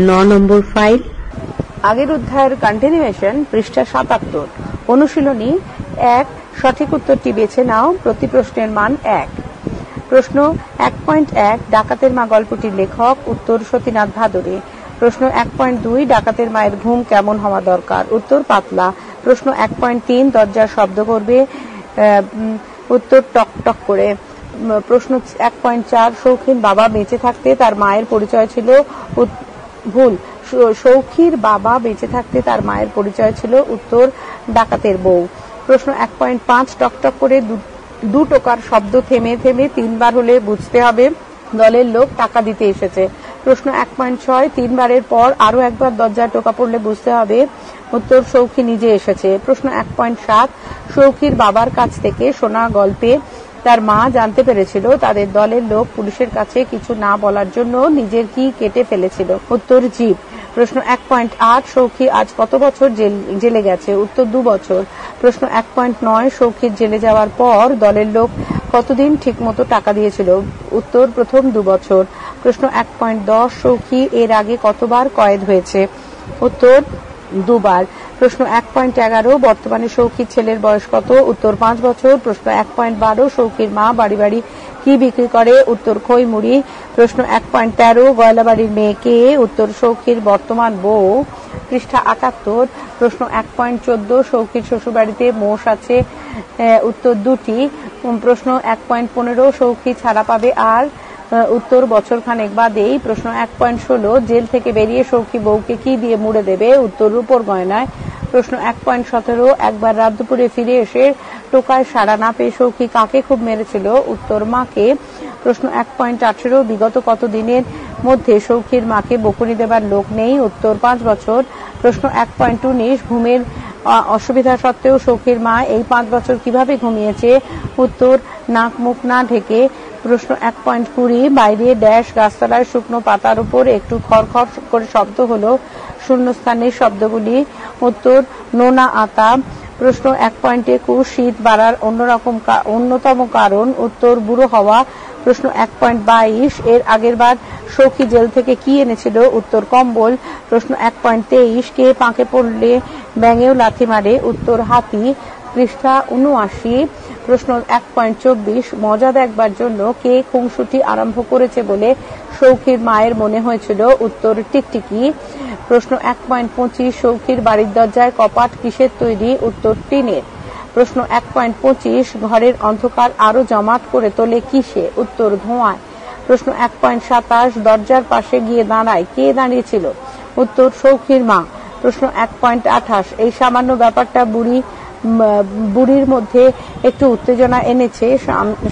9 নম্বর file. আগের অধ্যায়ের continuation, পৃষ্ঠা 77। অনুশীলনী 1, সঠিক উত্তরটি বেছে নাও। প্রতি প্রশ্নের মান 1। প্রশ্ন 1.1, ডাকাতের মা গল্পটির লেখক। উত্তর সতীনাথ ভাদুড়ী। প্রশ্ন 1.2, ডাকাতের মায়ের ঘুম কেমন হওয়া দরকার। উত্তর পাতলা। প্রশ্ন 1.3, দরজার শব্দ করবে। উত্তর টক টক করে। প্রশ্ন 1.4, শৌখিন বাবা বেঁচে থাকতে তার মায়ের পরিচয় ছিল। ভুল। সৌখীর বাবা বেঁচে থাকতে তার মায়ের পরিচয় ছিল। উত্তর ডাকাতের বউ। প্রশ্ন 1.5, টকটক করে 2 টোকার শব্দ থেমে থেমে 3 বার হলে বুঝতে হবে দলের লোক টাকা দিতে এসেছে। প্রশ্ন 1.6, 3 বারের পর আরো একবার দরজায় টোকা পড়লে বুঝতে হবে উত্তর সৌখী নিজে এসেছে। প্রশ্ন 1.7, সৌখীর বাবার কাছ থেকে শোনা গল্পে তার মা জানতে পেরেছিল তাদের দলের লোক পুলিশের কাছে কিছু না বলার জন্য নিজের কি কেটে ফেলেছিল। উত্তর জিভ। প্রশ্ন 1.8, সৌখী আজ কত বছর জেলে গেছে। উত্তর 2 বছর। প্রশ্ন 1.9, সৌখীর জেলে যাওয়ার পর দলের লোক কতদিন ঠিকমতো টাকা দিয়েছিল। উত্তর প্রথম 2 বছর। প্রশ্ন 1.10, সৌখী এর আগে কতবার কয়েদ হয়েছে। উত্তর 2 বার। প্রশ্ন 1.11, বর্তমানে সৌখীর ছেলের বয়স কত। উত্তর 5 বছর। প্রশ্ন 1.12, সৌখীর মা বাড়ি বাড়ি কি বিক্রি করে। উত্তর খই মুড়ি। প্রশ্ন 1.13, গয়লাবাড়ির মেয়ে কে। উত্তর সৌখীর বর্তমান বউ। পৃষ্ঠা 78। প্রশ্ন 1.14, সৌখীর শ্বশুরবাড়িতে মোষ আছে। উত্তর 2টি। প্রশ্ন 1.15, সৌখী ছাড়া পাবে আর। উত্তর বছর খানেক বাদেই। প্রশ্ন 1.16, জেল থেকে বেরিয়ে সৌখী বউকে কি দিয়ে মুড়ে দেবে। উত্তর রূপোর গয়নায়। প্রশ্ন 1.17, একবার রাত দুপুরে ফিরে এসে টোকায় সাড়া না পেয়ে সৌখী কাকে খুব মেরেছিল। উত্তর মাকে। প্রশ্ন 1.18, বিগত কত দিনের মধ্যে সৌখীর মাকে বকুনি দেবার লোক নেই। উত্তর 5 বছর। প্রশ্ন 1.19, ঘুমের অসুবিধা সত্ত্বেও সৌখীর মা এই 5 বছর কিভাবে ঘুমিয়েছে। উত্তর নাক মুখ না ঢেকে। প্রশ্ন 1.20, বাইরে ড্যাশ গাছতলায় শুকনো পাতার উপর একটু খড়খড় করে শব্দ হলো। শূন্যস্থানের শব্দগুলি। উত্তর নোনা আতা। প্রশ্ন 1.21, শীত বাড়ার অন্যতম কারণ। উত্তর বুড়ো হওয়া। প্রশ্ন 1.22, এর আগের বার সৌখী জেল থেকে কি এনেছিল। উত্তর কম্বল। প্রশ্ন 1.23, কে পাঁকে পড়লে ব্যাঙেও লাথি মারে। উত্তর হাতি। পৃষ্ঠা 79। প্রশ্ন 1.24, মজা দেখবার জন্য কে খুনসুটি আরম্ভ করেছে বলে সৌখীর মায়ের মনে হয়েছিল। উত্তর টিকটিকি। প্রশ্ন 1.25, সৌখীর বাড়ির দরজায় কপাট কিসের তৈরি। উত্তর টিনের। প্রশ্ন 1.25, ঘরের অন্ধকার আরো জমাট করে তোলে কিসে। উত্তর ধোঁয়ায়। প্রশ্ন 1.27, দরজার পাশে গিয়ে দাঁড়ায় কে দাঁড়িয়েছিল। উত্তর সৌখীর মা। প্রশ্ন 1.28, এই সামান্য ব্যাপারটা বুড়ির মধ্যে একটু উত্তেজনা এনেছে।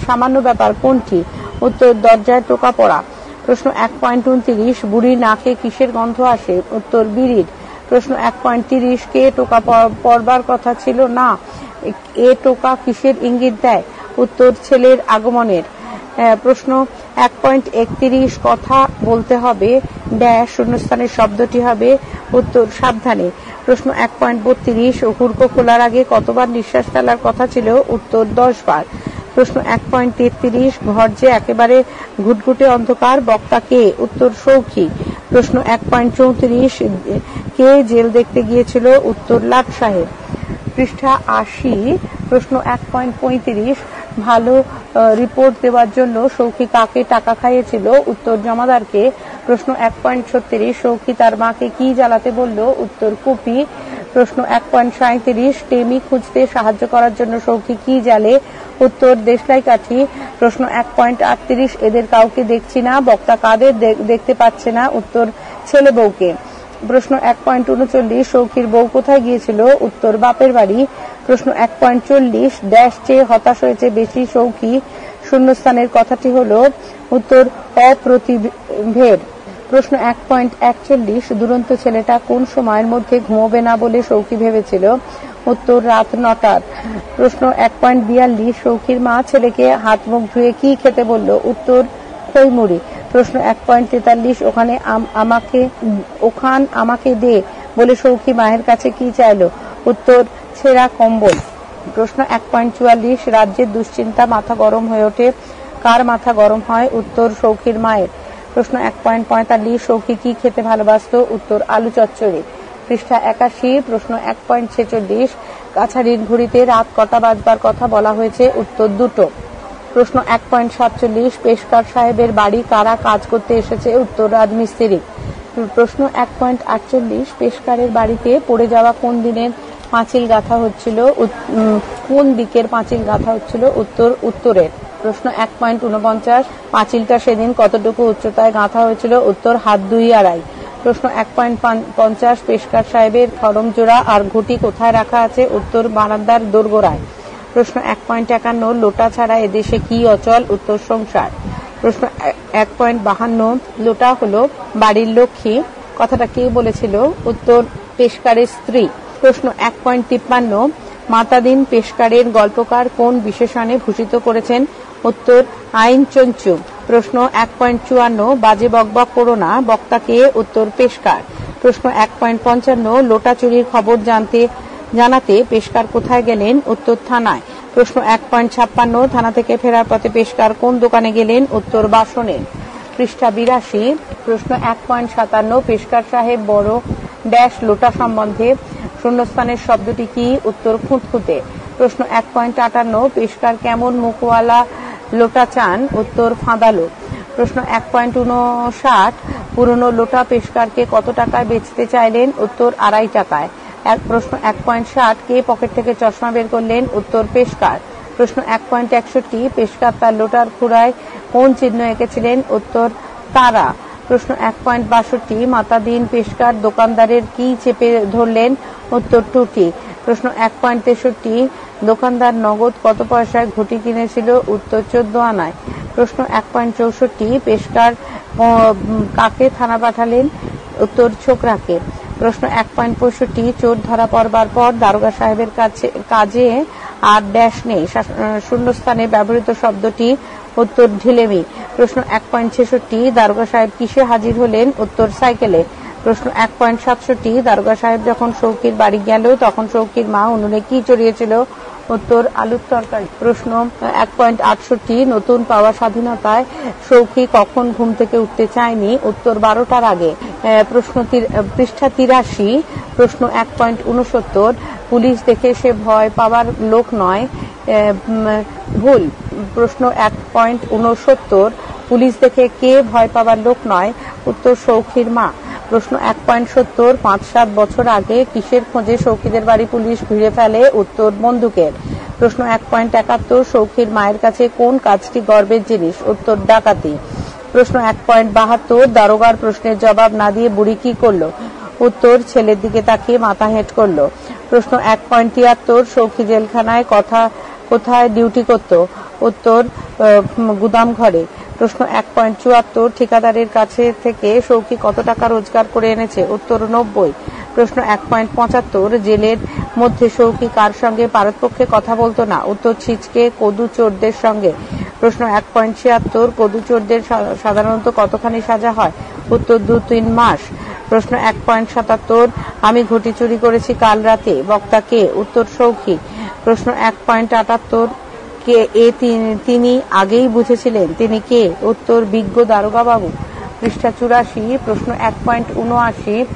সামান্য ব্যাপার কোনটি। উত্তর দরজায় টোকা পড়া। প্রশ্ন 1.29, বুড়ির নাকে কিসের গন্ধ আসে। উত্তর বিড়ির। প্রশ্ন 1.30, কে টোকা পড়বার কথা ছিল না। এ টোকা কিসের ইঙ্গিত দেয়। উত্তর ছেলের আগমনের। প্রশ্ন 1.31, কথা বলতে হবে ড্যাশ শূন্যস্থানের শব্দটি হবে। উত্তর সাবধানে। প্রশ্ন 1.32, হুড়কো খোলার আগে কতবার নিঃশ্বাস ফেলার কথা ছিল। উত্তর 10 বার। প্রশ্ন 1.33, ঘর যে একেবারে ঘুটঘুটে অন্ধকার, বক্তা কে। উত্তর সৌখী। প্রশ্ন 1.34, কে জেল দেখতে গিয়েছিল। উত্তর লাট সাহেব। পৃষ্ঠা 80। প্রশ্ন 1.35, ভালো রিপোর্ট দেওয়ার জন্য সৌখী কাকে টাকা খাইয়েছিল। উত্তর জমাদারকে। প্রশ্ন 1.36, সৌখী তার মাকে কি জ্বালাতে বলল। উত্তর কুপি। প্রশ্ন 1.37, টেমি খুঁজতে সাহায্য করার জন্য সৌখী কি জ্বালে। উত্তর দেশলাই কাঠি। প্রশ্ন 1.38, এদের কাউকে দেখছি না, বক্তা কাদের দেখতে পাচ্ছে না। উত্তর ছেলে বউকে। প্রশ্ন 1.39, সৌখীর বউ কোথায় গিয়েছিল। উত্তর বাপের বাড়ি। প্রশ্ন 1.40, ড্যাশ চেয়ে হতাশ হয়েছে বেশি সৌখী। শূন্যস্থানের কথাটি হলো। উত্তর অপ্রতিভের। প্রশ্ন 1.41, দুরন্ত ছেলেটা কোন সময়ের মধ্যে ঘুমোবে না বলে সৌখী ভেবেছিল। উত্তর রাত 9টার। প্রশ্ন 1.42, সৌখীর মা ছেলেকে হাত মুখ ধুয়ে কি খেতে বলল। উত্তর খই মুড়ি। প্রশ্ন 1.43, ওখান আমাকে দে বলে সৌখী মায়ের কাছে কি চাইলো। উত্তর ছেঁড়া কম্বল। প্রশ্ন 1.44, রাজ্যের দুশ্চিন্তা মাথা গরম হয়ে ওঠে, কার মাথা গরম হয়। উত্তর সৌখীর মায়ের। প্রশ্ন 1.45 সৌখী কি খেতে ভালোবাসতো? উত্তর আলু চচ্চড়ি। পৃষ্ঠা 81 প্রশ্ন 1.46 কাছারির ঘুড়িতে রাত কটা বাজবার কথা বলা হয়েছে? উত্তর দুটো। প্রশ্ন 1.47 পেশকার সাহেবের বাড়ি কারা কাজ করতে এসেছে? উত্তর রাজমিস্ত্রি। প্রশ্ন 1.48 পেশকারের বাড়িতে পড়ে যাওয়া কোন দিনের পাঁচিল গাঁথা হচ্ছিল? কোন দিকের পাঁচিল গাঁথা হচ্ছিল? উত্তর উত্তরের। প্রশ্ন 1.49 পাঁচিলটা সেদিন কতটুকু উচ্চতায় গাঁথা হয়েছিল? উত্তর হাত 2.5। প্রশ্ন 1.50 পেশকার সাহেবের খড়ম জোড়া আর ঘুঁটি কোথায় রাখা আছে? উত্তর বারান্দার দোরগোড়ায়। প্রশ্ন 1.51 লোটা ছাড়া এদেশে কি অচল? উত্তর সংসার। প্রশ্ন 1.52 লোটা হলো বাড়ির লক্ষ্মী, কথাটা কে বলেছিল? উত্তর পেশকারের স্ত্রী। প্রশ্ন 1.53 মাতাদিন পেশকারের গল্পকার কোন বিশেষণে ভূষিত করেছেন? উত্তর আইন চঞ্চু। প্রশ্ন 1.54 বাজে বকবক করো না, বক্তা কে? উত্তর পেশকার। প্রশ্ন 1.55 লোটা চুরির খবর জানাতে পেশকার কোথায় গেলেন? উত্তর থানায়। প্রশ্ন 1.56 থানা থেকে ফেরার পথে পেশকার কোন দোকানে গেলেন? উত্তর বাসনের। পৃষ্ঠা 82 প্রশ্ন 1.57 পেশকার সাহেব বড় ড্যাশ লোটা সম্বন্ধে শূন্যস্থানের শব্দটি কি? উত্তর খুঁতখুঁতে। প্রশ্ন 1.58 পেশকার কেমন মুখওয়ালা লোটা চান? উত্তর ফাঁদালো। প্রশ্ন 1.59 পুরনো লোটা পেশকারকে কত টাকায় বেচতে চাইলেন? উত্তর 2.5 টাকায়। প্রশ্ন 1.60 কে পকেট থেকে চশমা বের করলেন? উত্তর পেশকার। প্রশ্ন 1.61 পেশকার তার লোটার খুড়ায় কোন চিহ্ন এঁকেছিলেন? উত্তর তারা। প্রশ্ন 1.62 মাতাদিন পেশকার দোকানদারের কি চেপে ধরলেন? উত্তর টুটি। প্রশ্ন 1.63 দোকানদার নগদ কত পয়সায় ঘুঁটি কিনেছিল? উত্তর 14 আনায়। প্রশ্ন 1.64 পেশকার কাকে থানা পাঠালেন? উত্তর ছোকরাকে। প্রশ্ন 1.65 চোর ধরা পড়বার পর দারোগা সাহেবের কাজে আর ড্যাশ নেই, শূন্যস্থানে ব্যবহৃত শব্দটি? উত্তর ঢিলেমি। প্রশ্ন 1.66 দারোগা সাহেব কিসে হাজির হলেন? উত্তর সাইকেলে। প্রশ্ন 1.67 দারোগা সাহেব যখন সৌখীর বাড়ি গেল তখন সৌখীর মা উনুনে কি চড়িয়েছিল? উত্তর আলুর তরকারি। প্রশ্ন 1.68 নতুন পাওয়া স্বাধীনতায় সৌখী কখন ঘুম থেকে উঠতে চায়নি? উত্তর 12টার আগে। পৃষ্ঠা 83 প্রশ্ন 1.69 পুলিশ দেখে সে ভয় পাওয়ার লোক নয়, ভুল। প্রশ্ন 1.69 পুলিশ দেখে কে ভয় পাওয়ার লোক নয়? উত্তর সৌখীর মা। প্রশ্ন 1.70 5-7 বছর আগে কিসের খোঁজে সৌখীদের বাড়ি পুলিশ ঘিরে ফেলে? উত্তর বন্দুকের। প্রশ্ন 1.71 সৌখীর মায়ের কাছে কোন কাজটি গর্বের জিনিস? উত্তর ডাকাতি। প্রশ্ন 1.72 দারোগার প্রশ্নের জবাব না দিয়ে বুড়ি কি করলো? উত্তর ছেলের দিকে তাকিয়ে মাথা হেঁট করলো। প্রশ্ন 1.73 সৌখী জেলখানায় কোথায় ডিউটি করত? উত্তর গুদাম ঘরে। প্রশ্ন 1.74 ঠিকাদারের কাছে থেকে সৌখী কত টাকা রোজগার করে এনেছে? উত্তর 90। প্রশ্ন 1.75 জেলের মধ্যে সৌখী কার সঙ্গে পারতপক্ষে কথা বলতো না? উত্তর ছিচকে কদু চোরদের সঙ্গে। প্রশ্ন 1.76 কদু চোরদের সাধারণত কতখানি সাজা হয়? উত্তর 2-3 মাস। প্রশ্ন 1.77 আমি ঘটি চুরি করেছি কাল রাতে, বক্তা কে? উত্তর সৌখী। প্রশ্ন 1.78 তিনি আগেই বুঝেছিলেন তিনি কে? উত্তর বিজ্ঞ দারোগা বাবু। পৃষ্ঠা 84 প্রশ্ন 1.79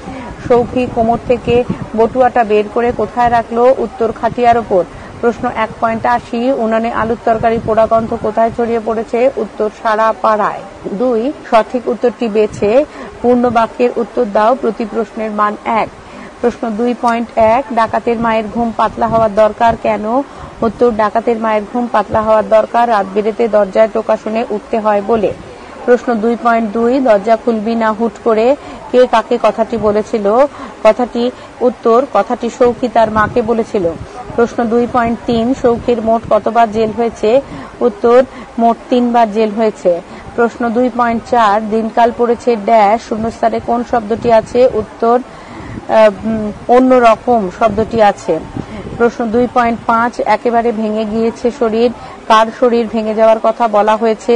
সৌখী কোমর থেকে বটুয়াটা বের করে কোথায় রাখলো? উত্তর খাটিয়ার ওপর। প্রশ্ন 1.80 উনানে আলুর তরকারি পোড়া গন্ধ কোথায় ছড়িয়ে পড়েছে? উত্তর সারা পাড়ায়। 2 সঠিক উত্তরটি বেছে পূর্ণ বাক্যের উত্তর দাও, প্রতি প্রশ্নের মান 1। প্রশ্ন 2.1 ডাকাতের মায়ের ঘুম পাতলা হওয়ার দরকার কেন? উত্তর ডাকাতের মায়ের ঘুম পাতলা হওয়ার দরকার রাত বেড়েতে দরজায় টোকা শুনে উঠতে হয় বলে। প্রশ্ন 2.2 দরজা খুলবি না হুট করে, কে কাকে কথাটি বলেছিল? কথাটি সৌখী তার মাকে বলেছিল। প্রশ্ন 2.3 সৌখীর মোট কতবার জেল হয়েছে? উত্তর মোট 3 বার জেল হয়েছে। প্রশ্ন 2.4 দিনকাল পড়েছে ড্যাশ শূন্যস্থানে কোন শব্দটি আছে? উত্তর অন্য রকম শব্দটি আছে। প্রশ্ন 2.5 একেবারে ভেঙে গিয়েছে শরীর, কার শরীর ভেঙে যাওয়ার কথা বলা হয়েছে?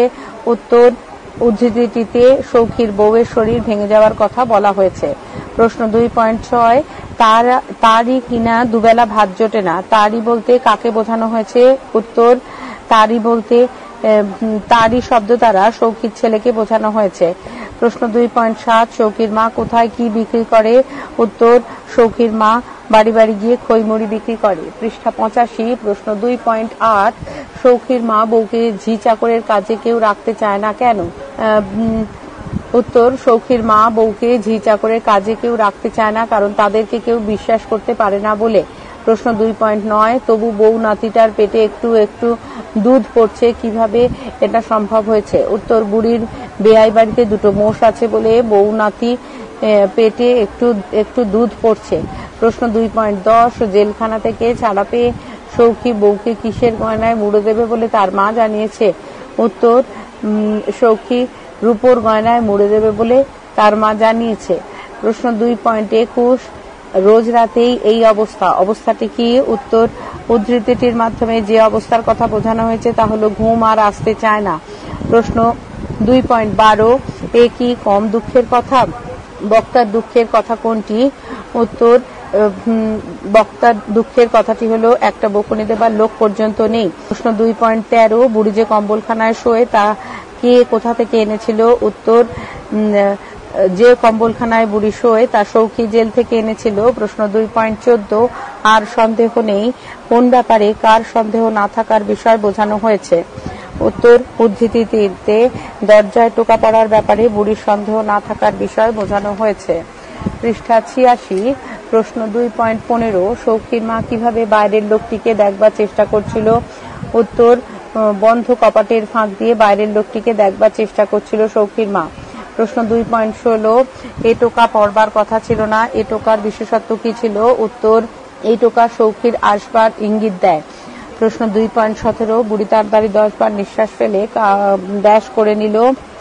উত্তর উদ্ধৃতিটিতে সৌখীর বউয়ের শরীর ভেঙে যাওয়ার কথা বলা হয়েছে। প্রশ্ন 2.6 তারই কিনা দুবেলা ভাত জোটে না, তারই বলতে কাকে বোঝানো হয়েছে? উত্তর তারই বলতে তারই শব্দ দ্বারা সৌখীর ছেলেকে বোঝানো হয়েছে। প্রশ্ন 2.7 সৌখির মা কোথায় কি বিক্রি করে? উত্তর, সৌখির মা বাড়ি বাড়ি গিয়ে খইমুড়ি বিক্রি করে। পৃষ্ঠা 85। প্রশ্ন 2.8 সৌখির মা বউকে ঝি চাকরের কাজে কেউ রাখতে চায় না কেন? উত্তর, সৌখির মা বউকে ঝি চাকরের কাজে কেউ রাখতে চায় না কারণ তাদেরকে কেউ বিশ্বাস করতে পারে না বলে। প্রশ্ন 2.9 তবু বউ নাতিটার পেটে একটু একটু দুধ পড়ছে, কিভাবে এটা সম্ভব হয়েছে? উত্তর, বুড়ির বেয়াই বাড়িতে দুটো মোষ আছে বলে বউ নাতি পেটে একটু একটু দুধ পড়ছে। প্রশ্ন 2.10 জেলখানা থেকে ছাড়া পেয়ে সৌখী বউকে কিসের গয়নায় মুড়ে দেবে বলে তার মা জানিয়েছে? উত্তর, সৌখী রূপোর গয়নায় মুড়ে দেবে বলে তার মা জানিয়েছে। প্রশ্ন 2.21 রোজ রাতেই এই অবস্থাটি কি? উত্তর, উদ্ধৃতিটির মাধ্যমে যে অবস্থার কথা বোঝানো হয়েছে তা হলো ঘুম আর আসতে চায় না। প্রশ্ন 2.12 এ কি কম দুঃখের কথা? বক্তার দুঃখের কথা কোনটি? উত্তর, বক্তার দুঃখের কথাটি হলো একটা বকুনি দেবার লোক পর্যন্ত নেই। প্রশ্ন 2.13 বুড়ি যে কম্বলখানায় শোয় তা কে কোথা থেকে এনেছিল? উত্তর, যে কম্বলখানায় বুড়ি শোয় তা সৌখী জেল থেকে এনেছিল। প্রশ্ন 2.14 আর সন্দেহ নেই কোন ব্যাপারে কার সন্দেহ না থাকার বিষয় বোঝানো হয়েছে? উত্তর, উদ্ধৃতিতে দরজায় টোকা পড়ার ব্যাপারে বুড়ির সন্দেহ না থাকার বিষয় বোঝানো হয়েছে। পৃষ্ঠা 86। প্রশ্ন 2.15 সৌখীর মা কিভাবে বাইরের লোকটিকে দেখবার চেষ্টা করছিল? উত্তর, বন্ধ কপাটের ফাঁক দিয়ে বাইরের লোকটিকে দেখবার চেষ্টা করছিল সৌখীর মা। প্রশ্ন 2.16 এ টোকা পড়বার কথা ছিল না, এ টোকার বিশেষত্ব কি ছিল? উত্তর, এই টোকা সৌখীর আসবার ইঙ্গিত দেয়। প্রশ্ন 2.17 বুড়ি তাড়াতাড়ি 10 বার নিঃশ্বাস ফেলে ড্যাশ করে নিল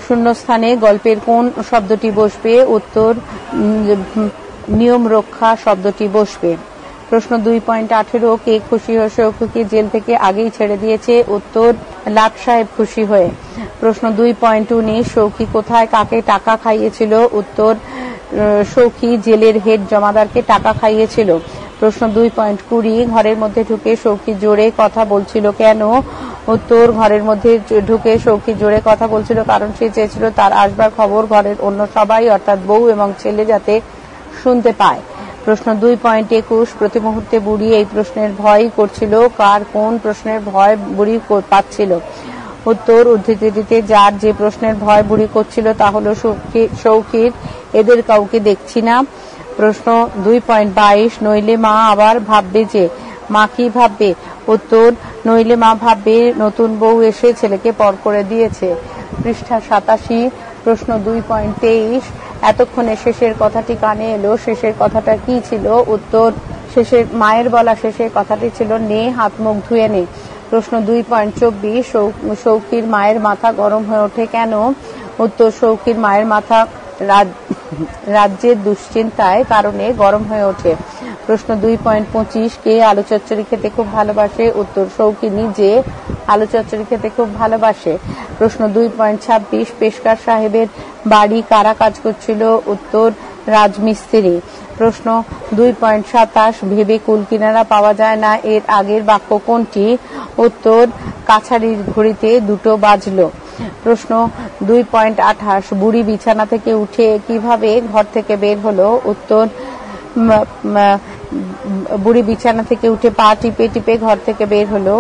শূন্যস্থানে গল্পের কোন শব্দটি বসবে? উত্তর, নিয়ম রক্ষা শব্দটি বসবে। প্রশ্ন 2.18 কে খুশি হয়ে সৌখীকে জেল থেকে আগেই ছেড়ে দিয়েছে? উত্তর, লাট সাহেব খুশি হয়ে। প্রশ্ন 2.19 সৌখী কোথায় কাকে টাকা খাইয়েছিল? উত্তর, সৌখী জেলের হেড জমাদারকে টাকা খাইয়েছিল। প্রশ্ন 2.20 ঘরের মধ্যে ঢুকে সৌখী জোরে কথা বলছিল কেন? উত্তর, ঘরের মধ্যে ঢুকে সৌখী জোরে কথা বলছিল কারণ সে চেয়েছিল তার আসবার খবর ঘরের অন্য সবাই অর্থাৎ বউ এবং ছেলে যাতে শুনতে পায়। প্রশ্ন 2.21 প্রতি মুহূর্তে বুড়ি এই প্রশ্নের ভয় করছিল, কার কোন প্রশ্নের ভয় বুড়ি পাচ্ছিল? উত্তর, উদ্ধৃতিটিতে যার যে প্রশ্নের ভয় বুড়ি করছিল তা হলো সৌখীর এদের কাউকে দেখছি না। প্রশ্ন 2.22 নইলে মা আবার ভাববে যে। মা কি ভাববে? উত্তর, নইলে মা ভাববে নতুন বউ এসে ছেলেকে পর করে দিয়েছে। পৃষ্ঠা 87। প্রশ্ন 2.23 এতক্ষণে শেষের কথাটি কানে এলো, শেষের কথাটা কি ছিল? উত্তর, শেষের মায়ের বলা শেষের কথাটি ছিল নে হাত মুখ ধুয়ে নে। প্রশ্ন 2.24 সৌখীর মায়ের মাথা গরম হয়ে ওঠে কেন? উত্তর, সৌখীর মায়ের মাথা রাজ্যের দুশ্চিন্তায় কারণে গরম হয়ে ওঠে। প্রশ্ন 2.25 কে আলু চচ্চড়ি খেতে খুব ভালোবাসে? উত্তর, সৌখী নিজে আলু চচ্চড়ি খেতে খুব ভালোবাসে। প্রশ্ন 2.26 পেশকার সাহেবের বাড়ি কারা কাজ করছিল? উত্তর, রাজমিস্ত্রি। প্রশ্ন 2.27 ভেবে কুল কিনারা পাওয়া যায় না এর আগের বাক্য কোনটি? উত্তর, কাছারির ঘড়িতে দুটো বাজলো। প্রশ্ন 2.28 বুড়ি বিছানা থেকে উঠে কিভাবে ঘর থেকে বের হলো? উত্তর, বুড়ি বিছানা থেকে উঠে পা টিপে টিপে ঘর থেকে বের হলো।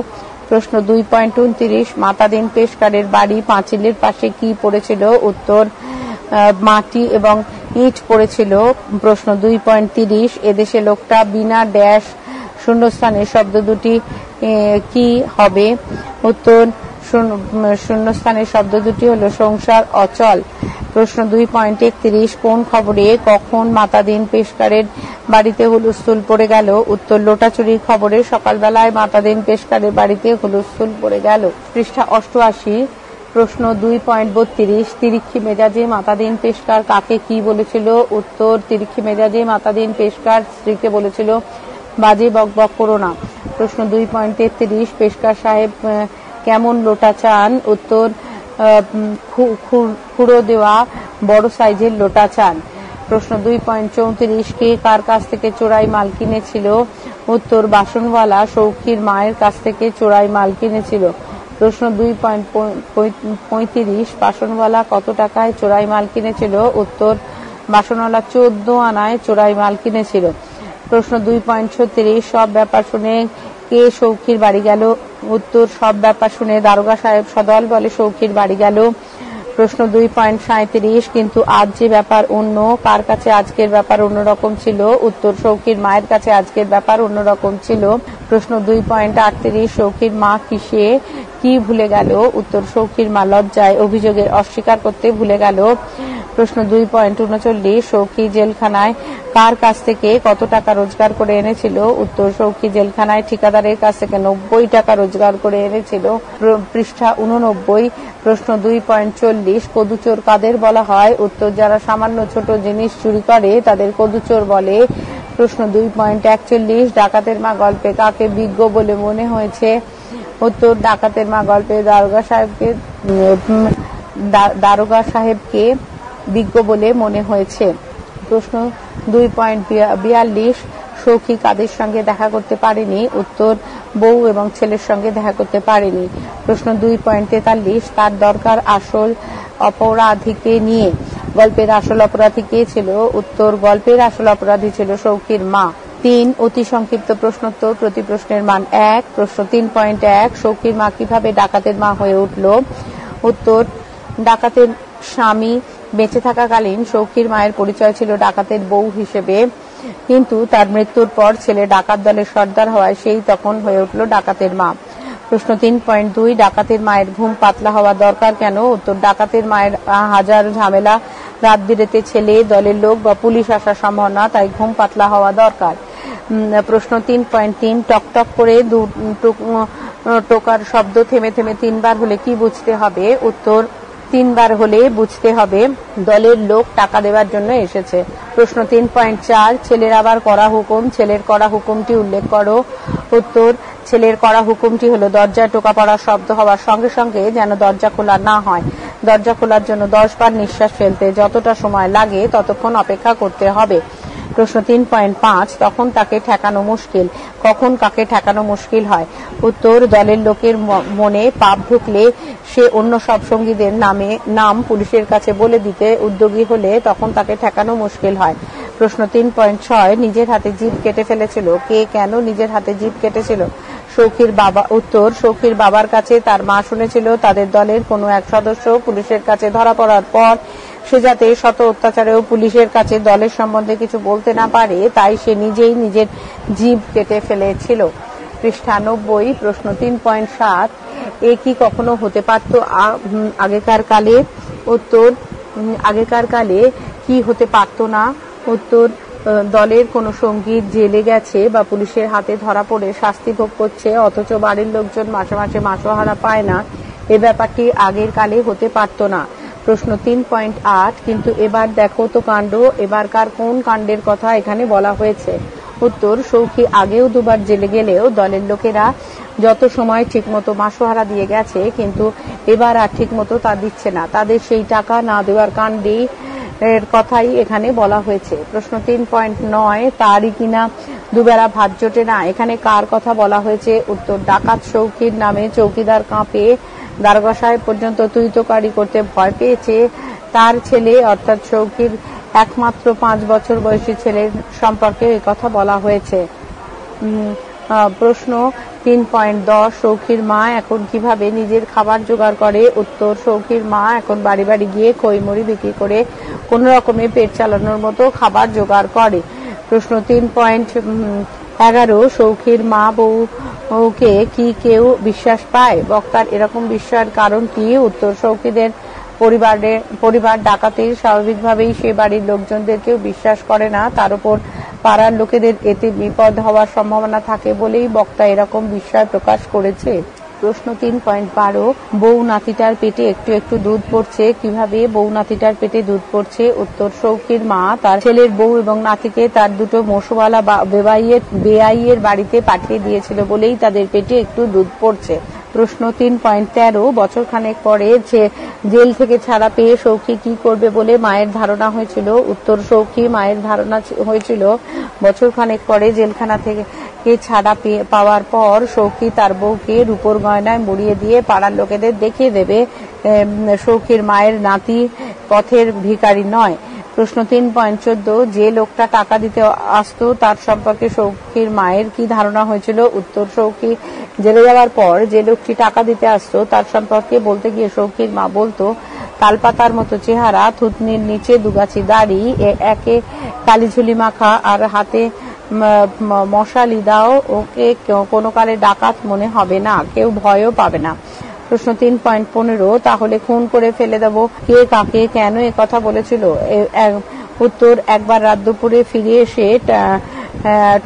প্রশ্ন 2.29 মাতাদিন পেশকারের বাড়ি পাঁচিলের পাশে কি পড়েছিল? উত্তর, মাটি এবং ইট পড়েছিল। প্রশ্ন 2.30 এদেশে লোকটা বিনা ড্যাশ শূন্যস্থানে শব্দ দুটি কি হবে? উত্তর, শূন্যস্থানের শব্দ দুটি হলো সংসার অচল। প্রশ্ন 2.31 কোন খবরে কখন মাতাদিন পেশকারের বাড়িতে হুলস্থুল পড়ে গেল? উত্তর, লোটা চুরির খবরে সকালবেলায় মাতাদিন পেশকারের বাড়িতে হুলস্থুল পড়ে গেল। পৃষ্ঠা 88। প্রশ্ন 2.32 তিরিক্ষি মেজাজে মাতাদিন পেশকার কাকে কি বলেছিল? উত্তর, তিরিক্ষি মেজাজে মাতাদিন পেশকার স্ত্রীকে বলেছিল বাজে বকবক করো না। প্রশ্ন 2.33 পেশকার সাহেব কেমন লোটা চান? উত্তর, খুঁড়ো দেওয়া বড় সাইজের লোটা চান। প্রশ্ন 2.34 কে কার কাছ থেকে চোরাই মাল কিনেছিল? উত্তর, বাসনওয়ালা সৌখীর মায়ের কাছ থেকে চোরাই মাল কিনেছিল। প্রশ্ন 2.35 বাসনওয়ালা কত টাকায় চোরাই মাল কিনেছিল? উত্তর, বাসনওয়ালা 14 আনায় চোরাই মাল কিনেছিল। প্রশ্ন 2.36 সব ব্যাপার শুনে কে সৌখীর বাড়ি গেল? উত্তর, সব ব্যাপার শুনে দারোগা সাহেব সদল বলে সৌখীর বাড়ি গেল। প্রশ্ন 2.37 কিন্তু আজ যে ব্যাপার অন্য, কার কাছে আজকের ব্যাপার অন্যরকম ছিল? উত্তর, সৌখীর মায়ের কাছে আজকের ব্যাপার অন্যরকম ছিল। প্রশ্ন 2.38 সৌখীর মা কিসে কি ভুলে গেল? উত্তর, সৌখীর মা লজ্জায় অভিযোগের অস্বীকার করতে ভুলে গেল। প্রশ্ন 2.39 সৌখী জেলখানায় কার কাছ থেকে কত টাকা রোজগার করে এনেছিল? উত্তর, সৌখী জেলখানায় ঠিকাদারের কাছ থেকে 90 টাকা রোজগার করে এনেছিল। পৃষ্ঠা 89। প্রশ্ন 2.40 কদুচোর কাদের বলা হয়? উত্তর, যারা সামান্য ছোট জিনিস চুরি করে তাদের কদুচোর বলে। প্রশ্ন 2.41 ডাকাতের মা গল্পে কাকে বিজ্ঞ বলে মনে হয়েছে? উত্তর, ডাকাতের মা গল্পে দারোগা সাহেবকে বিজ্ঞ বলে মনে হয়েছে। প্রশ্ন 2.42 সৌখী কাদের সঙ্গে দেখা করতে পারেনি? উত্তর, বউ এবং ছেলের সঙ্গে দেখা করতে পারেনি। প্রশ্ন 2.43 তার দরকার আসল অপরাধীকে নিয়ে। গল্পের আসল অপরাধী কে ছিল? উত্তর, গল্পের আসল অপরাধী ছিল সৌখীর মা। 3 অতি সংক্ষিপ্ত প্রশ্নোত্তর, প্রতি প্রশ্নের মান 1। প্রশ্ন 3.1 সৌখীর মা কিভাবে ডাকাতের মা হয়ে উঠল? উত্তর, ডাকাতের স্বামী বেঁচে থাকাকালীন সৌখীর মায়ের পরিচয় ছিল ডাকাতের বউ হিসেবে, কিন্তু তার মৃত্যুর পর ছেলে ডাকাত দলের সর্দার হওয়ায় সেই তখন হয়ে উঠল ডাকাতের মা। প্রশ্ন 3.2 ডাকাতের মায়ের ঘুম পাতলা হওয়া দরকার কেন? উত্তর, ডাকাতের মায়ের হাজার ঝামেলা, রাত বিরেতে ছেলে দলের লোক বা পুলিশ আসার সম্ভাবনা, তাই ঘুম পাতলা হওয়া দরকার। প্রশ্ন 3.3 টক টক করে টোকার শব্দ থেমে থেমে 3 বার হলে কি বুঝতে হবে? উত্তর, 3 বার হলে বুঝতে হবে দলের লোক টাকা দেওয়ার জন্য এসেছে। প্রশ্ন 3.4 ছেলের আবার কড়া হুকুম, ছেলের কড়া হুকুমটি উল্লেখ করো। উত্তর, ছেলের কড়া হুকুমটি হলো দরজায় টোকা পড়ার শব্দ হওয়ার সঙ্গে সঙ্গে যেন দরজা খোলা না হয়, দরজা খোলার জন্য 10 বার নিঃশ্বাস ফেলতে যতটা সময় লাগে ততক্ষণ অপেক্ষা করতে হবে। প্রশ্ন 3.5 তখন তাকে ঠেকানো মুশকিল, কখন কাকে ঠেকানো মুশকিল হয়? উত্তর, দলের লোকের মনে পাপ ঢুকলে সে অন্য সব সঙ্গীদের নাম পুলিশের কাছে বলে দিতে উদ্যোগী হলে তখন তাকে ঠেকানো মুশকিল হয়। প্রশ্ন 3.6 নিজের হাতে জিভ কেটে ফেলেছিল কে, কেন নিজের হাতে জিভ কেটেছিল? সৌখীর বাবা। উত্তর, সৌখীর বাবার কাছে তার মা শুনেছিল তাদের দলের কোনো এক সদস্য পুলিশের কাছে ধরা পড়ার পর সে যাতে শত অত্যাচারেও পুলিশের কাছে দলের সম্বন্ধে কিছু বলতে না পারে, তাই সে নিজেই নিজের জিভ কেটে ফেলেছিল। পৃষ্ঠা 90। প্রশ্ন 3.7 এ কি কখনো হতে পারত আগেকার কালে? উত্তর, আগেকার কালে কি হতে পারত না? উত্তর, দলের কোনো সঙ্গী জেলে গেছে বা পুলিশের হাতে ধরা পড়ে শাস্তি ভোগ করছে, অথচ বাড়ির লোকজন মাসে মাসে মাসোহারা পায় না, এ ব্যাপারটি আগের কালে হতে পারত না। প্রশ্ন 3.8 কিন্তু এবার দেখো তো কাণ্ড, এবারকার কোন কাণ্ডের কথা এখানে বলা হয়েছে? উত্তর, সৌখী আগেও 2 বার জেলে গেলেও দলের লোকেরা যত সময় ঠিক মতো মাসোহারা দিয়ে গেছে, কিন্তু এবার আর ঠিক মতো তা দিচ্ছে না, তাদের সেই টাকা না দেওয়ার কাণ্ডে এর কথাই এখানে বলা হয়েছে। প্রশ্ন 3.9 তারই কিনা দুবেলা ভাত জোটে না, এখানে কার কথা বলা হয়েছে? উত্তর, ডাকাত সৌখীর নামে চৌকিদার কাঁপে দারোগা সাহেব পর্যন্ত তুইতকারি করতে ভয় পেয়েছে। তার ছেলে অর্থাৎ সৌখীর একমাত্র 5 বছর বয়সী ছেলের সম্পর্কে এই কথা বলা হয়েছে। প্রশ্ন 3.10 সৌখীর মা এখন কিভাবে নিজের খাবার জোগাড় করে? উত্তর, সৌখীর মা এখন বাড়ি বাড়ি গিয়ে খইমুড়ি বিক্রি করে কোন রকমে পেট চালানোর মতো খাবার জোগাড় করে। প্রশ্ন 3.11 সৌখীর মা বউকে কি কেউ বিশ্বাস পায়? বক্তার এরকম বিশ্বাসের কারণ কি? উত্তর, সৌখীদের পরিবার ডাকাতের, স্বাভাবিকভাবেই সে বাড়ির লোকজনদের কেউ বিশ্বাস করে না, তার উপর পাড়ার লোকেদের এতে বিপদ হওয়ার সম্ভাবনা থাকে বলেই বক্তা এরকম বিস্ময় প্রকাশ করেছে। প্রশ্ন 3.12 বউ নাতিটার পেটে একটু একটু দুধ পড়ছে, কিভাবে বউ নাতিটার পেটে দুধ পড়ছে? উত্তর, সৌখীর মা তার ছেলের বউ এবং নাতিকে তার 2 মোষওয়ালা বেআইয়ের বাড়িতে পাঠিয়ে দিয়েছিল বলেই তাদের পেটে একটু দুধ পড়ছে। প্রশ্ন 3.13 বছর খানেক পরে জেল থেকে ছাড়া পেয়ে সৌখী কি করবে বলে মায়ের ধারণা হয়েছিল? উত্তর, সৌখী মায়ের ধারণা হয়েছিল বছর খানেক পরে জেলখানা থেকে ছাড়া পাওয়ার পর সৌখী তার বউকে রূপোর গয়নায় মুড়িয়ে দিয়ে পাড়ার লোকেদের দেখিয়ে দেবে সৌখীর মায়ের নাতি পথের ভিখারি নয়। প্রশ্ন 3.14 যে লোকটা টাকা দিতে আসতো তার সম্পর্কে সৌখীর মায়ের কি ধারণা হয়েছিল? উত্তর, সৌখী জেলে যাওয়ার পর যে লোকটি টাকা দিতে আসতো তার সম্পর্কে বলতে গিয়ে সৌখীর মা বলতো, তালপাতার মতো চেহারা, থুতনির নিচে দুগাছি দাড়ি, একে কালিঝুলি মাখা আর হাতে মশালি দাও, ওকে কোনো কালে ডাকাত মনে হবে না, কেউ ভয়ও পাবে না। প্রশ্ন 3.15 তাহলে খুন করে ফেলে দেব, কে কাকে কেন এ কথা বলেছিল? উত্তর, একবার রাত দুপুরে ফিরে এসে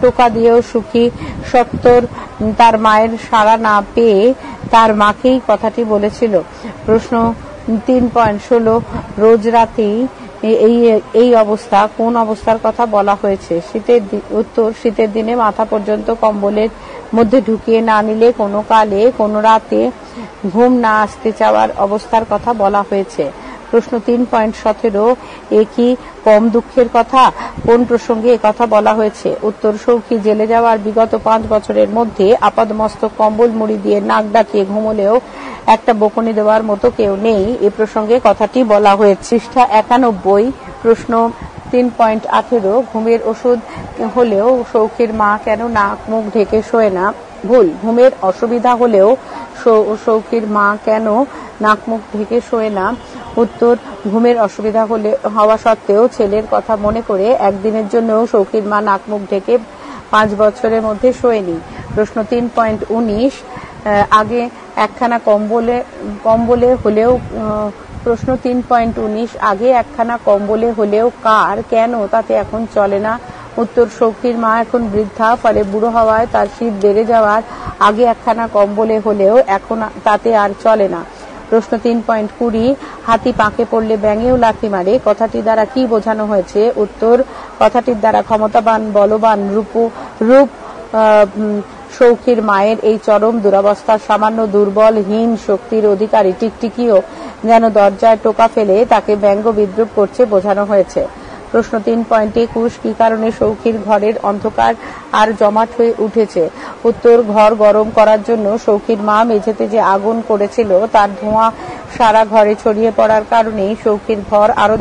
টোকা দিয়েও সুখী সত্তর তার মায়ের সাড়া না পেয়ে তার মাকেই কথাটি বলেছিল। প্রশ্ন 3.16 রোজ রাতেই এই অবস্থা, কোন অবস্থার কথা বলা হয়েছে? উত্তর, শীতের দিনে মাথা পর্যন্ত কম্বলের মধ্যে ঢুকিয়ে না নিলে কোনো কালে কোনো রাতে ঘুম না আসতে চাওয়ার অবস্থার কথা বলা হয়েছে। প্রশ্ন 3.17 এ কি কম দুঃখের কথা? কোন প্রসঙ্গে এ কথা বলা হয়েছে? উত্তর, সৌখী জেলে যাওয়ার বিগত 5 বছরের মধ্যে আপাদমস্তক কম্বল মুড়ি দিয়ে নাক ডাকিয়ে ঘুমলেও একটা বকুনি দেওয়ার মতো কেউ নেই, এ প্রসঙ্গে কথাটি বলা হয়েছে। পৃষ্ঠা 91। প্রশ্ন 3.18 ঘুমের ওষুধ হলেও সৌখীর মা কেন নাক মুখ ঢেকে শোয় না? ভুল, ঘুমের অসুবিধা হলেও সৌখীর মা কেন নাক মুখ ঢেকে শোয় না? উত্তর, ঘুমের অসুবিধা হওয়া সত্ত্বেও ছেলের কথা মনে করে একদিনের জন্য সৌখীর মা নাক মুখ ঢেকে 5 বছরের মধ্যে শোয়নি। প্রশ্ন 3.19 আগে একখানা কম্বলে হলেও প্রশ্ন 3.19 আগে একখানা কম্বলে হলেও কার, কেন তাতে এখন চলে না? উত্তর, সৌখীর মা এখন বৃদ্ধা, ফলে বুড়ো হওয়ায় তার শীত বেড়ে যাওয়ার আগে একখানা কম্বলে হলেও এখন তাতে আর চলে না। প্রশ্ন 3.20 হাতি পাকে পড়লে ব্যাঙেও লাথি মারে, কথাটি দ্বারা কি বোঝানো হয়েছে? উত্তর, কথাটির দ্বারা ক্ষমতাবান বলবান রূপ সৌখীর মায়ের এই চরম দুরবস্থার সামান্য দুর্বল হীন শক্তির অধিকারী টিকটিকিও যেন দরজায় টোকা ফেলে তাকে ব্যঙ্গ বিদ্রুপ করছে বোঝানো হয়েছে। প্রশ্ন 3.21 কি কারণে সৌখীর ঘরের অন্ধকার আর জমাট হয়ে উঠেছে? উত্তর, ঘর গরম করার জন্য সৌখীর মা মেঝেতে যে আগুন করেছিল তার ধোঁয়া সারা ঘরে ছড়িয়ে পড়ার কারণেই সৌখীর ঘর আরো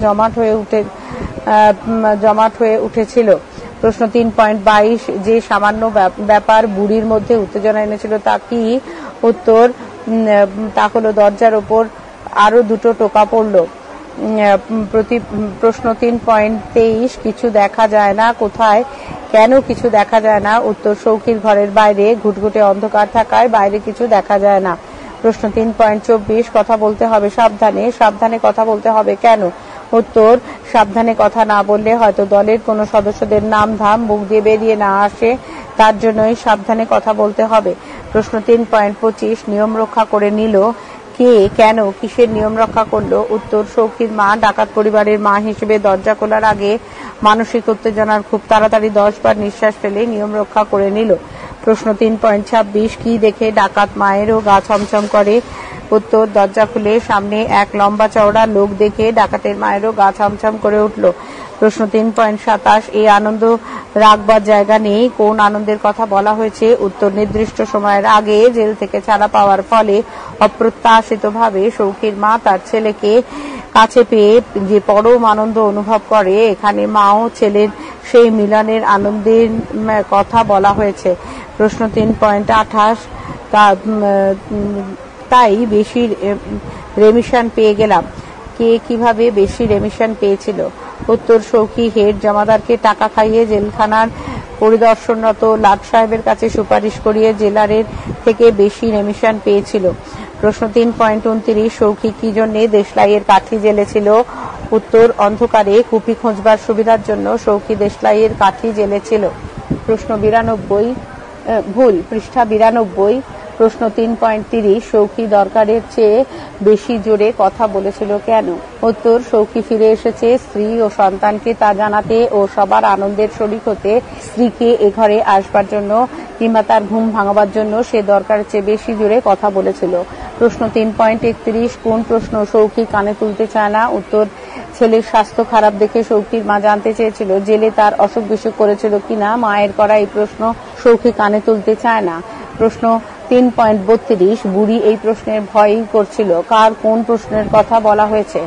জমাট হয়ে উঠেছিল। প্রশ্ন 3.22 যে সামান্য ব্যাপার বুড়ির মধ্যে উত্তেজনা এনেছিল তা কি? উত্তর, তা হলো দরজার ওপর আরো 2টো টোকা পড়ল। প্রশ্ন 3.23 কিছু দেখা যায় না কোথায়, কেন কিছু দেখা যায় না? উত্তর, সৌখীর ঘরের বাইরে ঘুটঘুটে অন্ধকার থাকায় বাইরে কিছু দেখা যায় না। প্রশ্ন 3.24 কথা বলতে হবে সাবধানে, সাবধানে কথা বলতে হবে কেন? উত্তর, সাবধানে কথা না বললে হয়তো দলের কোনো সদস্যদের নাম ধাম মুখ দিয়ে বেরিয়ে না আসে, তার জন্যই সাবধানে কথা বলতে হবে। প্রশ্ন 3.25 নিয়ম রক্ষা করে নিল কে, কেন, কিসের নিয়ম রক্ষা করলো? উত্তর, সৌখীর মা ডাকাত পরিবারের মা হিসেবে দরজা খোলার আগে মানসিক উত্তেজনার খুব তাড়াতাড়ি 10 বার নিঃশ্বাস ফেলে নিয়ম রক্ষা করে নিল। প্রশ্ন 3.26 কি দেখে ডাকাত মায়েরও গা ছমছম করে? উত্তর, দরজা খুলে সামনে এক লম্বা চওড়া লোক দেখে ডাকাতের মায়েরও গা ছমছম করে উঠল। প্রশ্ন 3.27 এই আনন্দ রাখবার জায়গা নেই, কোন আনন্দের কথা বলা হয়েছে? উত্তর, নির্দিষ্ট সময়ের আগে জেল থেকে ছাড়া পাওয়ার ফলে অপ্রত্যাশিতভাবে সৌখীর মা তার ছেলেকে কাছে পেয়ে যে পরম আনন্দ অনুভব করে, এখানে মা ও ছেলের সেই মিলনের আনন্দের কথা বলা হয়েছে। প্রশ্ন 3.28 তাই বেশি রেমিশন পেয়ে গেলাম, কে কিভাবে বেশি রেমিশন পেয়েছিল? উত্তর, সৌখী হেড জমাদারকে টাকা খাইয়ে জেলখানার পরিদর্শনরত লাট সাহেবের কাছে সুপারিশ করিয়ে জেলারের থেকে বেশি রেমিশন পেয়েছিল। প্রশ্ন 3.29 সৌখী কি জন্যে দেশলাইয়ের কাঠি জেলেছিল? উত্তর, অন্ধকারে কুপি খোঁজবার সুবিধার জন্য সৌখী দেশলাইয়ের কাঠি জেলেছিল। প্রশ্ন 92 ভুল, পৃষ্ঠা 92। প্রশ্ন 3.30 সৌখী দরকারের চেয়ে বেশি জোরে কথা বলেছিল কেন? উত্তর, সৌখী ফিরে এসেছে স্ত্রী ও সন্তানকে তা জানাতে ও সবার আনন্দের শরিক হতে, স্ত্রীকে এ ঘরে আসবার জন্য কিংবা তার ঘুম ভাঙাবার জন্য সে দরকারের চেয়ে বেশি জোরে কথা বলেছিল। প্রশ্ন 3.31, কোন প্রশ্ন সৌখী কানে তুলতে চায় না? উত্তর, ছেলের স্বাস্থ্য খারাপ দেখে সৌখীর মা জানতে চেয়েছিল জেলে তার অসুখ বিসুখ করেছিল কিনা। মায়ের করা এই প্রশ্ন সৌখী কানে তুলতে চায় না। প্রশ্ন 3.32, বুড়ি এই প্রশ্নের ভয়ই করছিল। কার কোন প্রশ্নের কথা বলা হয়েছে?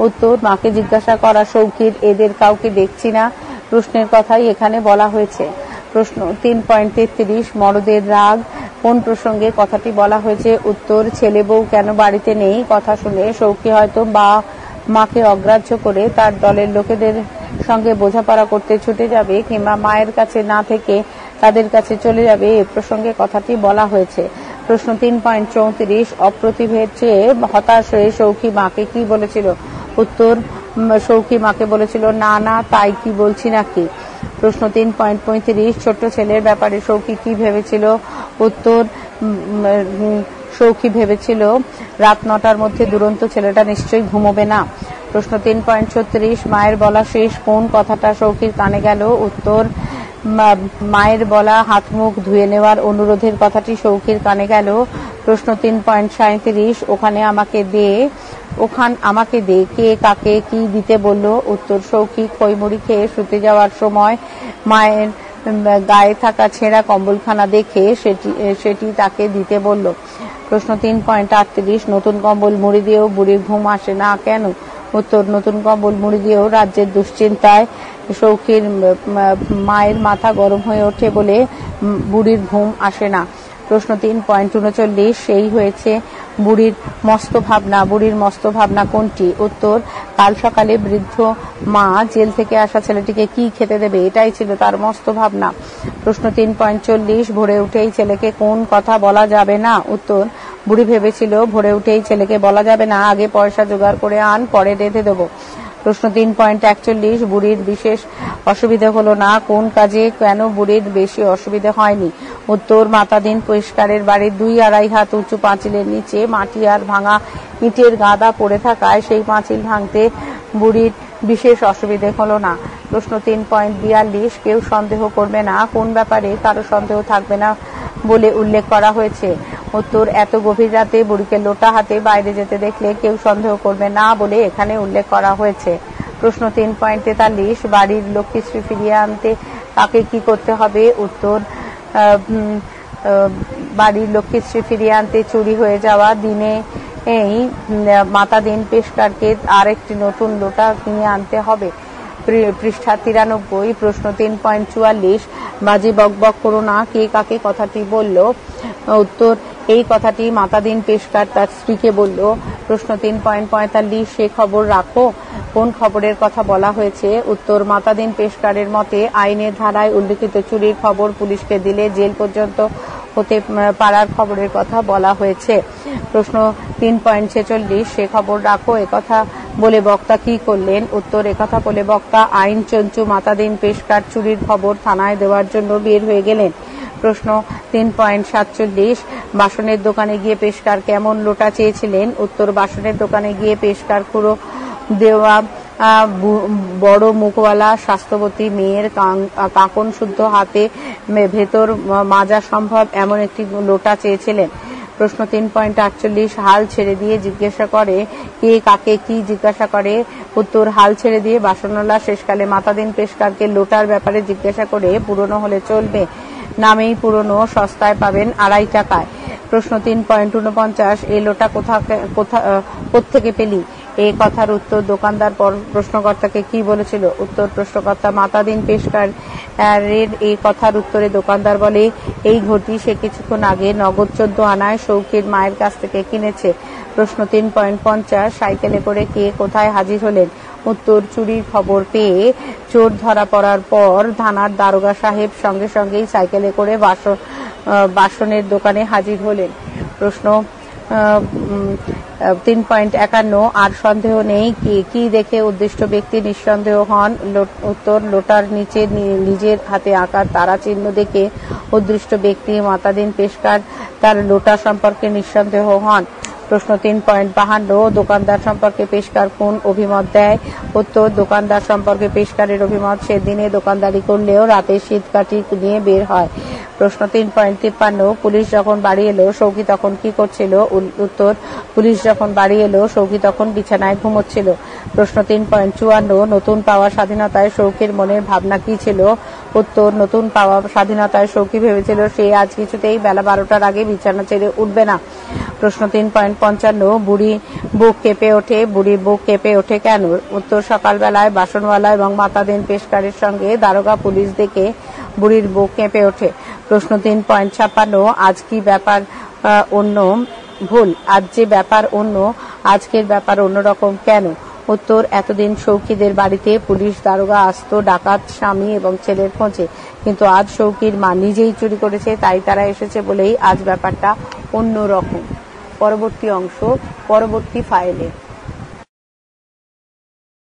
উত্তর, মাকে জিজ্ঞাসা করা সৌখীর এদের কাউকে দেখছি না প্রশ্নের কথাই এখানে বলা হয়েছে। প্রশ্ন 3.33, মরদের রাগ কোন প্রসঙ্গে কথাটি বলা হয়েছে? উত্তর, ছেলে বউ কেন বাড়িতে নেই কথা শুনে সৌখী হয়তো বা মাকে অগ্রাহ্য করে তার দলের লোকেদের সঙ্গে বোঝাপড়া করতে ছুটে যাবে কিংবা মায়ের কাছে না থেকে তাদের কাছে চলে যাবে এ প্রসঙ্গে কথাটি বলা হয়েছে। প্রশ্ন 3.34, অপ্রতিভের চেয়ে হতাশ হয়ে সৌখী মাকে কি বলেছিল? উত্তর, সৌখী মাকে বলেছিল না না তাই কি বলছি নাকি। প্রশ্ন 3.35, ছোট্ট ছেলের ব্যাপারে সৌখী কি ভেবেছিল? উত্তর, সৌখী ভেবেছিল রাত 9টার মধ্যে দুরন্ত ছেলেটা নিশ্চয়ই ঘুমোবে না। প্রশ্ন 3.36, মায়ের বলা শেষ কোন কথাটা সৌখীর কানে গেল? উত্তর, মায়ের বলা হাত মুখ ধুয়ে নেওয়ার অনুরোধের কথাটি সৌখীর কানে গেল। প্রশ্ন 3.37, ওখানে আমাকে দে কে কাকে কি দিতে বলল? উত্তর, সৌখী খইমুড়ি খেয়ে শুতে যাওয়ার সময় মায়ের গায়ে থাকা ছেঁড়া কম্বলখানা দেখে সেটি তাকে দিতে বলল। প্রশ্ন 3.38, নতুন কম্বল মুড়ি দিয়েও বুড়ির ঘুম আসে না কেন? উত্তর, নতুন কম্বল মুড়ি দিয়েও রাজ্যের দুশ্চিন্তায় সৌখীর মায়ের মাথা গরম হয়ে ওঠে বলে বুড়ির ঘুম আসে না। প্রশ্ন 3.39, সেই হয়েছে বুড়ির মস্ত ভাবনা। বুড়ির মস্ত ভাবনা কোনটি? উত্তর, কাল সকালে বৃদ্ধ মা জেল থেকে আসা ছেলেটিকে কি খেতে দেবে এটাই ছিল তার মস্ত ভাবনা। প্রশ্ন 3.40, ভোরে উঠেই ছেলেকে কোন কথা বলা যাবে না? উত্তর, বুড়ি ভেবেছিল ভোরে উঠেই ছেলেকে বলা যাবে না, আগে পয়সা জোগাড় করে আন পরে রেঁধে দেবো। প্রশ্ন 3.41, বুড়ির বিশেষ অসুবিধা হলো না কোন কাজে? কেন বুড়ির বেশি অসুবিধা হয়নি? উত্তর, মাতাদিন পরিষ্কারের বাড়ির 2-2.5 হাত উঁচু পাঁচিলের নিচে মাটি আর ভাঙা ইটের গাদা পড়ে থাকায় সেই পাঁচিল ভাঙতে বুড়ির বিশেষ অসুবিধে হলো না। প্রশ্ন 3.42, কেউ সন্দেহ করবে না কোন ব্যাপারে কারো সন্দেহ থাকবে না বলে উল্লেখ করা হয়েছে? উত্তর, এত গভীর রাতে বুড়িকে লোটা হাতে বাইরে যেতে দেখলে কেউ সন্দেহ করবে না বলে এখানে উল্লেখ করা হয়েছে। প্রশ্ন 3.43, বাড়ির লক্ষ্মীশ্রী ফিরিয়ে আনতে তাকে কি করতে হবে? উত্তর, বাড়ির লক্ষ্মীশ্রী ফিরিয়ে আনতে চুরি হয়ে যাওয়া দিনে এই মাতাদিন পেশকারকে আরেকটি নতুন লোটা কিনে আনতে হবে। পৃষ্ঠা 93। প্রশ্ন 3.44, বাজে বকবক করো না কে কাকে কথাটি বলল? উত্তর, এই কথাটি মাতাদিন পেশকার তার স্ত্রীকে বলল। প্রশ্ন 3.45, সে খবর রাখো কোন খবরের কথা বলা হয়েছে? উত্তর, মাতাদিন পেশকারের মতে আইনের ধারায় উল্লিখিত চুরির খবর পুলিশকে দিলে জেল পর্যন্ত হতে পারার খবরের কথা বলা হয়েছে। প্রশ্ন 3.46, সে খবর রাখো একথা বলে বক্তা কি করলেন? উত্তর, একথা বলে বক্তা আইন চঞ্চু মাতাদিন পেশকার চুরির খবর থানায় দেওয়ার জন্য বের হয়ে গেলেন। প্রশ্ন 3.47, বাসনের দোকানে গিয়ে পেশকার কেমন লোটা চেয়েছিলেন? উত্তর, বাসনের দোকানে গিয়ে পেশকার খুঁড়ো দেওয়া বড় মুখওয়ালা স্বাস্থ্যবতী মেয়ের কাঁকন শুদ্ধ হাতে ভেতর মাজা সম্ভব এমন একটি লোটা চেয়েছিলেন। প্রশ্ন 3.48, হাল ছেড়ে দিয়ে জিজ্ঞাসা করে কে কাকে কি জিজ্ঞাসা করে? উত্তর, হাল ছেড়ে দিয়ে বাসনওয়ালা শেষকালে মাতাদিন পেশকারকে লোটার ব্যাপারে জিজ্ঞাসা করে পুরনো হলে চলবে, নামেই পুরনো, সস্তায় পাবেন 2.5 টাকায়। প্রশ্ন 3.49, এই লোটা কোত্থেকে পেলি? এই কথার উত্তর দোকানদার প্রশ্নকর্তাকে কি বলেছিল? উত্তর, প্রশ্নকর্তা মাতাদিন পেশকার এর এই কথার উত্তরে দোকানদার বলে এই ঘটি সে কিছুক্ষণ আগে নগদ 14 আনায় সৌখীর মায়ের কাছ থেকে কিনেছে। প্রশ্ন 3.50, সাইকেলে করে কে কোথায় হাজির হলেন? উত্তর, চুরির খবর পেয়ে চোর ধরা পড়ার পর থানার দারোগা সাহেব সঙ্গে সঙ্গেই সাইকেলে করে বাসনের দোকানে হাজির হলেন। প্রশ্ন 3.51, আর সন্দেহ নেই কি দেখে উদ্দিষ্ট ব্যক্তি নিঃসন্দেহ হন? উত্তর, লোটার নিচে নিজের হাতে আঁকা তারা চিহ্ন দেখে উদ্দিষ্ট ব্যক্তি মাতাদিন পেশকার তার লোটা সম্পর্কে নিঃসন্দেহ হন। প্রশ্ন 3.52, দোকানদার সম্পর্কে পেশকার কোন অভিমত দেয়? উত্তর, দোকানদার সম্পর্কে পেশকারের অভিমত সে দিনে দোকানদারি করলেও রাতে শীত কাঠি নিয়ে বের হয়। প্রশ্ন 3.53 পুলিশ যখন বাড়ি এলো সৌখী তখন কি করছিল? উত্তর, পুলিশ যখন বাড়ি এলো সৌখী তখন বিছানায় ঘুমোচ্ছিল। প্রশ্ন 3.54 নতুন পাওয়া স্বাধীনতায় সৌখীর মনের ভাবনা কি ছিল? উত্তর, নতুন পাওয়া স্বাধীনতায় সৌখী ভেবেছিল সে আজ কিছুতেই বেলা 12টার আগে বিছানা ছেড়ে উঠবে না। প্রশ্ন 3.55 বুড়ির বুক কেঁপে ওঠে কেন? উত্তর, সকালবেলায় বাসনওয়ালা এবং মাতাদিন পেশকারের সঙ্গে দারোগা পুলিশ দেখে বুড়ির বুক কেঁপে ওঠে। প্রশ্ন 3.56 আজ কি ব্যাপার অন্য? ভুল, আজ যে ব্যাপার অন্য, আজকের ব্যাপার অন্যরকম কেন? উত্তর, এতদিন সৌখীদের বাড়িতে পুলিশ দারোগা আসতো ডাকাত, স্বামী এবং ছেলের খোঁজে, কিন্তু আজ সৌখীর মা নিজেই চুরি করেছে, তাই তারা এসেছে বলেই আজ ব্যাপারটা অন্যরকম। পরবর্তী অংশ পরবর্তী ফাইলে।